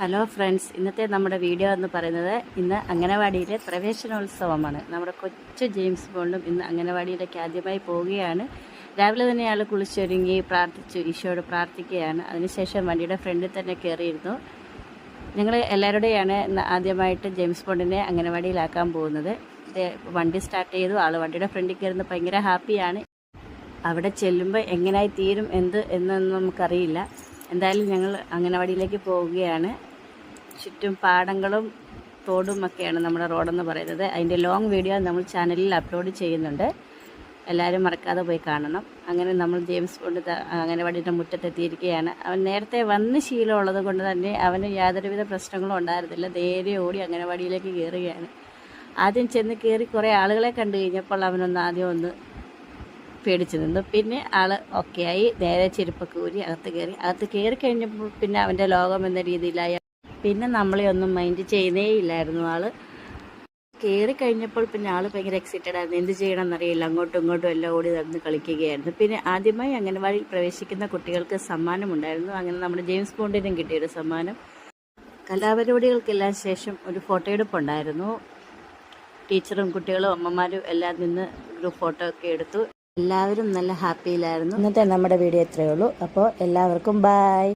Hello friends, ഇന്നത്തെ നമ്മുടെ video എന്ന് പറയുന്നത് ഇന്ന് അംഗനവാടിയിലെ പ്രവേശനോത്സവമാണ്. നമ്മുടെ കൊച്ചു ജെയിംസ് ബോണ്ടും ഇന്ന് അംഗനവാടിയിലേക്ക് ആദ്യമായി പോവുകയാണ്. രാവിലെ തന്നെ ആൾ കുളിച്ചൊരുങ്ങി ഈശോയോട് പ്രാർത്ഥിക്കുകയാണ്. അതിനുശേഷം വണ്ടിയുടെ ഫ്രണ്ടിൽ തന്നെ കയറിയിരുന്നു. ഞങ്ങൾ എല്ലാവരുടെയാണ് ആദ്യമായിട്ട് ജെയിംസ് ബോണ്ടിനെ അംഗനവാടിയിലാക്കാൻ പോകുന്നത്. വണ്ടി സ്റ്റാർട്ട് ചെയ്തു. ആൾ വണ്ടിയുടെ ഫ്രണ്ടിൽ കയറുന്നത് ഭയങ്കര ഹാപ്പിയാണ്. അവിടെ ചെല്ലുമ്പോൾ എങ്ങനെയായി തീരും എന്നൊന്നും നമുക്കറിയില്ല. എന്തായാലും ഞങ്ങൾ അംഗനവാടിയിലേക്ക് പോവുകയാണ്. ചുറ്റും പാടങ്ങളും തോടും ഒക്കെയാണ് നമ്മുടെ റോഡെന്ന് പറയുന്നത്. അതിൻ്റെ ലോങ് വീഡിയോ നമ്മൾ ചാനലിൽ അപ്ലോഡ് ചെയ്യുന്നുണ്ട്. എല്ലാവരും മറക്കാതെ പോയി കാണണം. അങ്ങനെ നമ്മൾ ജെയിംസ് ബോണ്ട് അംഗനവാടിയുടെ മുറ്റത്തെത്തിയിരിക്കുകയാണ്. അവൻ നേരത്തെ വന്ന് ശീലമുള്ളത് കൊണ്ട് തന്നെ അവന് യാതൊരുവിധ പ്രശ്നങ്ങളും ഉണ്ടായിരുന്നില്ല. നേരെ ഓടി അംഗനവാടിയിലേക്ക് കയറുകയാണ്. ആദ്യം ചെന്ന് കയറി കുറേ ആളുകളെ കണ്ടു കഴിഞ്ഞപ്പോൾ ആദ്യം ഒന്ന് പേടിച്ച് നിന്നു. പിന്നെ ആൾ ഓക്കെ ആയി. നേരെ ചെരുപ്പൊക്കെ ഊരി അകത്ത് കയറി കഴിഞ്ഞപ്പോൾ പിന്നെ അവൻ്റെ ലോകം എന്ന രീതിയിലായി. പിന്നെ നമ്മളെ ഒന്നും മൈൻഡ് ചെയ്യുന്നേ ഇല്ലായിരുന്നു. ആൾ കയറി കഴിഞ്ഞപ്പോൾ പിന്നെ ആൾ ഭയങ്കര എക്സൈറ്റഡ് ആയിരുന്നു. എന്ത് ചെയ്യണമെന്നറിയില്ല. അങ്ങോട്ടും ഇങ്ങോട്ടും എല്ലാം ഓടി നടന്ന് കളിക്കുകയായിരുന്നു. പിന്നെ ആദ്യമായി അംഗനവാടിയിൽ പ്രവേശിക്കുന്ന കുട്ടികൾക്ക് സമ്മാനമുണ്ടായിരുന്നു. അങ്ങനെ നമ്മുടെ ജെയിംസ് ബോണ്ടിനും കിട്ടിയൊരു സമ്മാനം. കലാപരിപാടികൾക്കെല്ലാം ശേഷം ഒരു ഫോട്ടോ എടുപ്പുണ്ടായിരുന്നു. ടീച്ചറും കുട്ടികളും അമ്മമാരും എല്ലാം നിന്ന് ഗ്രൂപ്പ് ഫോട്ടോ ഒക്കെ എടുത്തു. എല്ലാവരും നല്ല ഹാപ്പിയിലായിരുന്നു. ഇന്നത്തെ നമ്മുടെ വീഡിയോ ഇത്രയേ ഉള്ളൂ. അപ്പോൾ എല്ലാവർക്കും ബൈ.